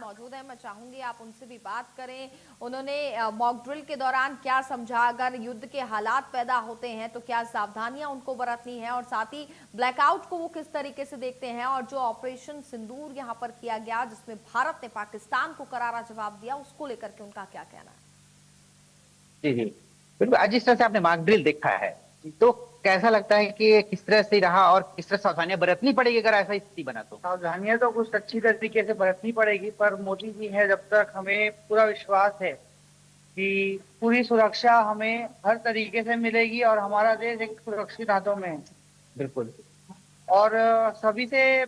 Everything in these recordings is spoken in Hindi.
मौजूद हैं, मैं चाहूंगी आप उनसे भी बात करें। उन्होंने मॉक ड्रिल के दौरान क्या समझा, अगर युद्ध के हालात पैदा होते हैं तो क्या सावधानियां उनको बरतनी है, और साथ ही ब्लैकआउट को वो किस तरीके से देखते हैं, और जो ऑपरेशन सिंदूर यहां पर किया गया जिसमें भारत ने पाकिस्तान को करारा जवाब दिया, उसको लेकर के उनका क्या कहना है। जी जी, बिल्कुल। आज जिस तरह से आपने मॉक ड्रिल देखा है, तो कैसा लगता है कि किस तरह से रहा और किस तरह सावधानियां बरतनी पड़ेगी अगर ऐसा स्थिति बना तो? सावधानियां तो कुछ अच्छी तरीके से बरतनी पड़ेगी, पर मोदी जी है जब तक हमें पूरा विश्वास है कि पूरी सुरक्षा हमें हर तरीके से मिलेगी और हमारा देश एक सुरक्षित हाथों में है। बिल्कुल। और सभी से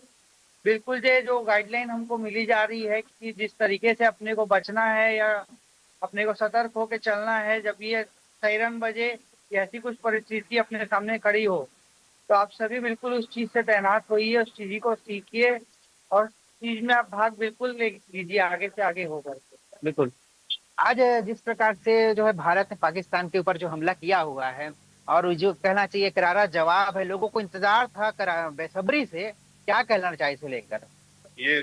बिल्कुल जो गाइडलाइन हमको मिली जा रही है कि जिस तरीके से अपने को बचना है या अपने को सतर्क होकर चलना है, जब ये सायरन बजे या ऐसी कुछ परिस्थिति अपने सामने खड़ी हो, तो आप सभी बिल्कुल उस चीज से तैनात होइए, उस चीज को सीखिए और चीज में आप भाग बिल्कुल लीजिए, आगे से आगे होकर। बिल्कुल। आज जिस प्रकार से जो है भारत ने पाकिस्तान के ऊपर जो हमला किया हुआ है, और जो कहना चाहिए करारा जवाब है, लोगों को इंतजार था बेसब्री से, क्या कहना चाहिए इसे लेकर? ये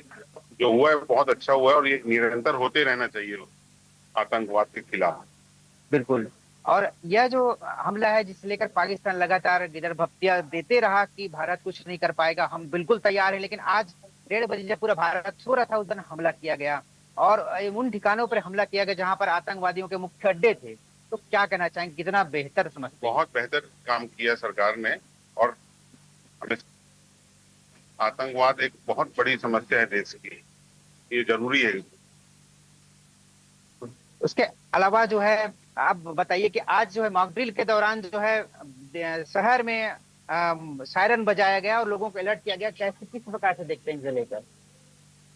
जो हुआ है बहुत अच्छा हुआ है और ये निरंतर होते रहना चाहिए आतंकवाद के खिलाफ। बिल्कुल। और यह जो हमला है जिसे लेकर पाकिस्तान लगातार गिरफ्तारियां देते रहा कि भारत कुछ नहीं कर पाएगा, हम बिल्कुल तैयार हैं, लेकिन आज 1:30 बजे जब पूरा भारत सो रहा था उस दिन हमला किया गया और उन ठिकानों पर हमला किया गया जहां पर आतंकवादियों के मुख्य अड्डे थे। तो क्या कहना चाहेंगे, कितना बेहतर समझते हैं? बहुत बेहतर काम किया सरकार ने, और हमें आतंकवाद एक बहुत बड़ी समस्या है देश की, ये जरूरी है। उसके अलावा जो है आप बताइए कि आज जो है मॉक ड्रिल के दौरान जो है शहर में सायरन बजाया गया और लोगों को अलर्ट किया गया, कैसे किस प्रकार से देखते हैं इसे लेकर?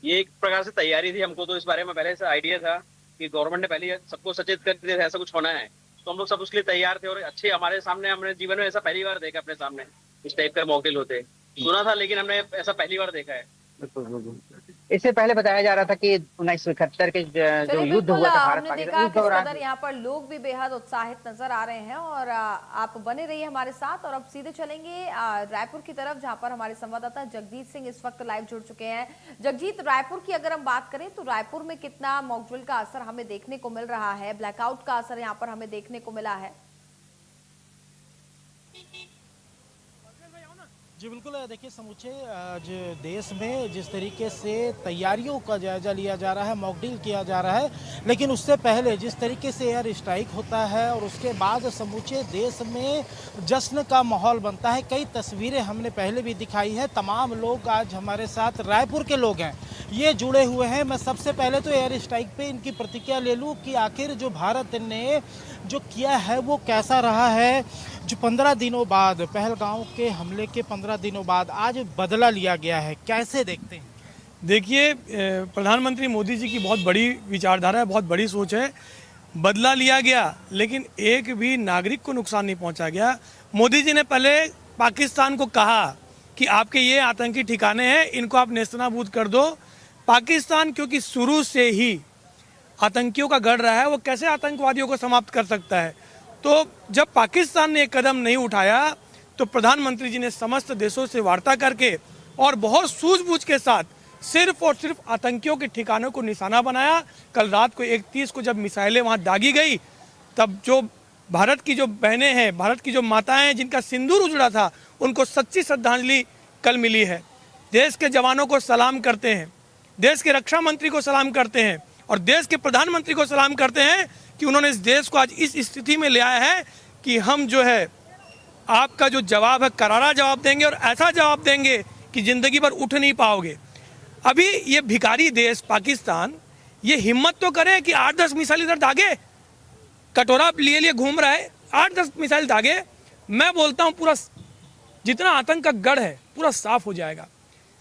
ये एक प्रकार से तैयारी थी, हमको तो इस बारे में पहले से आइडिया था कि गवर्नमेंट ने पहले सबको सचेत कर दिया था ऐसा कुछ होना है, तो हम लोग सब उसके लिए तैयार थे। और अच्छे हमारे सामने, हमने जीवन में ऐसा पहली बार देखा अपने सामने इस टाइप का मॉक ड्रिल होते। सुना था लेकिन हमने ऐसा पहली बार देखा है। इससे पहले बताया जा रहा था कि 1971 के जो युद्ध हुआ था भारत पाकिस्तान, उस दौरान यहाँ पर लोग भी बेहद उत्साहित नजर आ रहे हैं, और आप बने रहिए हमारे साथ। और अब सीधे चलेंगे रायपुर की तरफ, जहां पर हमारे संवाददाता जगजीत सिंह इस वक्त लाइव जुड़ चुके हैं। जगजीत, रायपुर की अगर हम बात करें तो रायपुर में कितना मॉक ड्रिल का असर हमें देखने को मिल रहा है, ब्लैकआउट का असर यहाँ पर हमें देखने को मिला है? जी बिल्कुल, देखिए समूचे देश में जिस तरीके से तैयारियों का जायजा लिया जा रहा है, मॉक ड्रिल किया जा रहा है, लेकिन उससे पहले जिस तरीके से एयर स्ट्राइक होता है और उसके बाद समूचे देश में जश्न का माहौल बनता है। कई तस्वीरें हमने पहले भी दिखाई है। तमाम लोग आज हमारे साथ रायपुर के लोग हैं, ये जुड़े हुए हैं। मैं सबसे पहले तो एयर स्ट्राइक पे इनकी प्रतिक्रिया ले लूँ कि आखिर जो भारत ने जो किया है वो कैसा रहा है। जो 15 दिनों बाद, पहलगांव के हमले के 15 दिनों बाद आज बदला लिया गया है, कैसे देखते हैं? देखिए, प्रधानमंत्री मोदी जी की बहुत बड़ी विचारधारा है, बहुत बड़ी सोच है। बदला लिया गया लेकिन एक भी नागरिक को नुकसान नहीं पहुंचा गया। मोदी जी ने पहले पाकिस्तान को कहा कि आपके ये आतंकी ठिकाने हैं, इनको आप नेस्तनाबूद कर दो। पाकिस्तान क्योंकि शुरू से ही आतंकियों का गढ़ रहा है, वो कैसे आतंकवादियों को समाप्त कर सकता है? तो जब पाकिस्तान ने एक कदम नहीं उठाया तो प्रधानमंत्री जी ने समस्त देशों से वार्ता करके और बहुत सूझबूझ के साथ सिर्फ और सिर्फ आतंकियों के ठिकानों को निशाना बनाया। कल रात को 31 को जब मिसाइलें वहां दागी गई, तब जो भारत की जो बहनें हैं, भारत की जो माताएं हैं, जिनका सिंदूर उजड़ा था, उनको सच्ची श्रद्धांजलि कल मिली है। देश के जवानों को सलाम करते हैं, देश के रक्षा मंत्री को सलाम करते हैं और देश के प्रधानमंत्री को सलाम करते हैं कि उन्होंने इस देश को आज इस स्थिति में ले आया है कि हम जो है आपका जो जवाब है करारा जवाब देंगे, और ऐसा जवाब देंगे कि जिंदगी भर उठ नहीं पाओगे। अभी ये भिखारी देश पाकिस्तान ये हिम्मत तो करे कि 8-10 मिसाइल इधर दागे, कटोरा लिए लिए घूम रहा है, 8-10 मिसाइल दागे। मैं बोलता हूँ पूरा जितना आतंक का गढ़ है पूरा साफ हो जाएगा।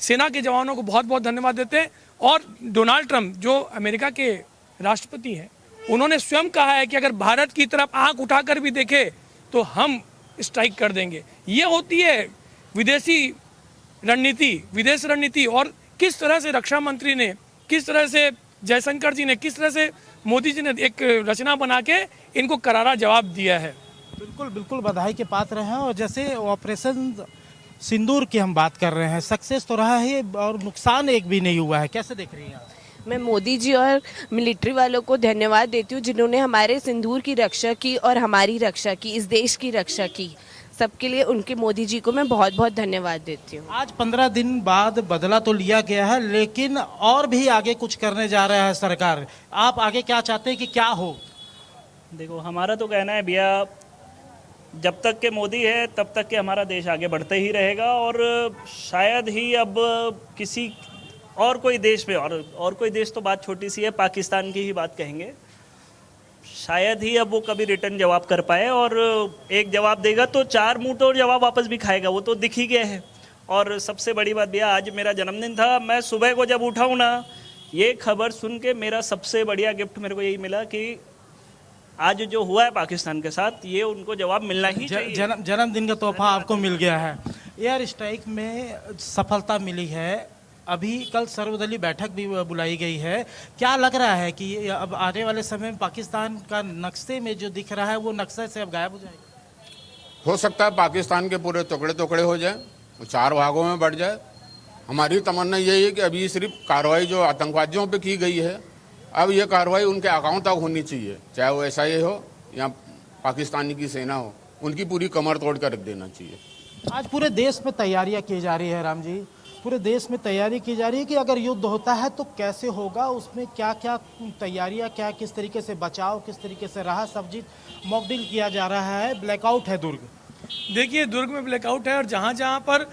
सेना के जवानों को बहुत बहुत धन्यवाद देते हैं। और डोनाल्ड ट्रंप जो अमेरिका के राष्ट्रपति हैं, उन्होंने स्वयं कहा है कि अगर भारत की तरफ आंख उठाकर भी देखे तो हम स्ट्राइक कर देंगे। ये होती है विदेशी रणनीति, विदेश रणनीति। और किस तरह से रक्षा मंत्री ने, किस तरह से जयशंकर जी ने, किस तरह से मोदी जी ने एक रचना बना के इनको करारा जवाब दिया है। बिल्कुल बिल्कुल बधाई के पात्र हैं। और जैसे ऑपरेशन सिंदूर की हम बात कर रहे हैं, सक्सेस तो रहा है और नुकसान एक भी नहीं हुआ है, कैसे देख रही हैं आप? मैं मोदी जी और मिलिट्री वालों को धन्यवाद देती हूँ जिन्होंने हमारे सिंदूर की रक्षा की और हमारी रक्षा की, इस देश की रक्षा की। सबके लिए उनके मोदी जी को मैं बहुत बहुत धन्यवाद देती हूँ। आज 15 दिन बाद बदला तो लिया गया है, लेकिन और भी आगे कुछ करने जा रहा है सरकार। आप आगे क्या चाहते हैं कि क्या हो? देखो, हमारा तो कहना है भैया, जब तक के मोदी है तब तक के हमारा देश आगे बढ़ते ही रहेगा, और शायद ही अब किसी और कोई देश में, और कोई देश तो बात छोटी सी है, पाकिस्तान की ही बात कहेंगे, शायद ही अब वो कभी रिटर्न जवाब कर पाए, और एक जवाब देगा तो 4 मुंह तोड़ जवाब वापस भी खाएगा, वो तो दिख ही गया है। और सबसे बड़ी बात भैया, आज मेरा जन्मदिन था, मैं सुबह को जब उठा हूँ ना, ये खबर सुन के मेरा सबसे बढ़िया गिफ्ट मेरे को यही मिला कि आज जो हुआ है पाकिस्तान के साथ, ये उनको जवाब मिलना ही चाहिए। जन्मदिन का तोहफा आपको मिल गया है। एयर स्ट्राइक में सफलता मिली है, अभी कल सर्वदलीय बैठक भी बुलाई गई है। क्या लग रहा है कि अब आने वाले समय में पाकिस्तान का नक्शे में जो दिख रहा है वो नक्शे से अब गायब हो जाएगा? हो सकता है पाकिस्तान के पूरे टुकड़े टुकड़े हो जाए, 4 भागों में बढ़ जाए। हमारी तमन्ना यही है कि अभी सिर्फ कार्रवाई जो आतंकवादियों पे की गई है, अब ये कार्रवाई उनके अकाउंट तक होनी चाहिए, चाहे वो SIA हो या पाकिस्तानी की सेना हो, उनकी पूरी कमर तोड़ कर रख देना चाहिए। आज पूरे देश में तैयारियां की जा रही है राम जी, पूरे देश में तैयारी की जा रही है कि अगर युद्ध होता है तो कैसे होगा, उसमें क्या क्या तैयारियां, क्या किस तरीके से बचाव, किस तरीके से राहत, सब्जी मॉक ड्रिल किया जा रहा है। ब्लैकआउट है दुर्ग, देखिए दुर्ग में ब्लैकआउट है, और जहाँ जहाँ पर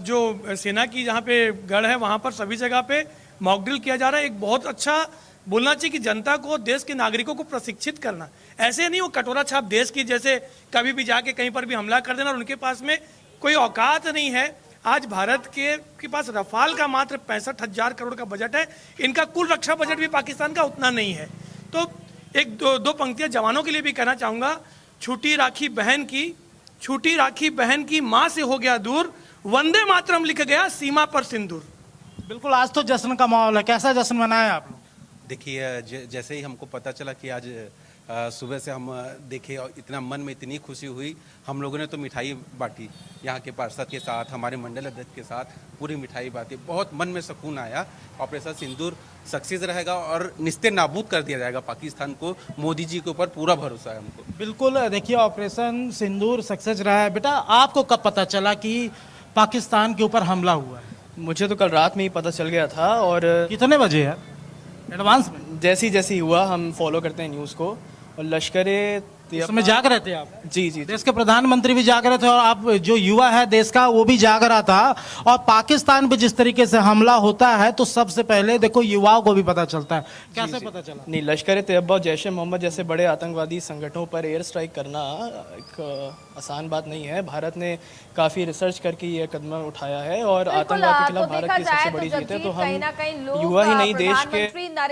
जो सेना की जहाँ पे गढ़ है वहाँ पर सभी जगह पे मॉक ड्रिल किया जा रहा है। एक बहुत अच्छा बोलना चाहिए कि जनता को, देश के नागरिकों को प्रशिक्षित करना, ऐसे नहीं वो कटोरा छाप देश की जैसे कभी भी जाके कहीं पर भी हमला कर देना, और उनके पास में कोई औकात नहीं है। आज भारत के पास रफाल का मात्र 65,000 करोड़ का बजट है, इनका कुल रक्षा बजट भी पाकिस्तान का उतना नहीं है। तो एक दो पंक्तियां जवानों के लिए भी कहना चाहूँगा, छूटी राखी बहन की माँ से हो गया दूर, वंदे मातरम लिख गया सीमा पर सिंदूर। बिल्कुल, आज तो जश्न का माहौल है। कैसा जश्न मनाया आप लोग? देखिए, जैसे ही हमको पता चला कि आज सुबह से हम देखे और इतना मन में इतनी खुशी हुई, हम लोगों ने तो मिठाई बांटी, यहाँ के पार्षद के साथ, हमारे मंडल अध्यक्ष के साथ पूरी मिठाई बांटी, बहुत मन में सुकून आया। ऑपरेशन सिंदूर सक्सेस रहेगा और निस्ते नाबूद कर दिया जाएगा पाकिस्तान को। मोदी जी के ऊपर पूरा भरोसा है हमको। बिल्कुल, देखिए ऑपरेशन सिंदूर सक्सेस रहा है। बेटा, आपको कब पता चला कि पाकिस्तान के ऊपर हमला हुआ है? मुझे तो कल रात में ही पता चल गया था। और कितने बजे यार? एडवांस में जैसी हुआ, हम फॉलो करते हैं न्यूज़ को, और लश्कर उसमें जाग रहे थे आप? जी। देश के प्रधानमंत्री भी जाग रहे थे, और आप जो युवा है देश का वो भी जाग रहा था। और पाकिस्तान पे जिस तरीके से हमला होता है तो सबसे पहले देखो युवाओं को भी पता चलता है। कैसे पता चला? नहीं, लश्कर तैयबा और जैश ए मोहम्मद जैसे बड़े आतंकवादी संगठनों पर एयर स्ट्राइक करना एक आसान बात नहीं है। भारत ने काफ़ी रिसर्च करके ये कदम उठाया है, और आतंकवाद के खिलाफ भारत की सबसे बड़ी जीत है। तो हम युवा ही नहीं, देश के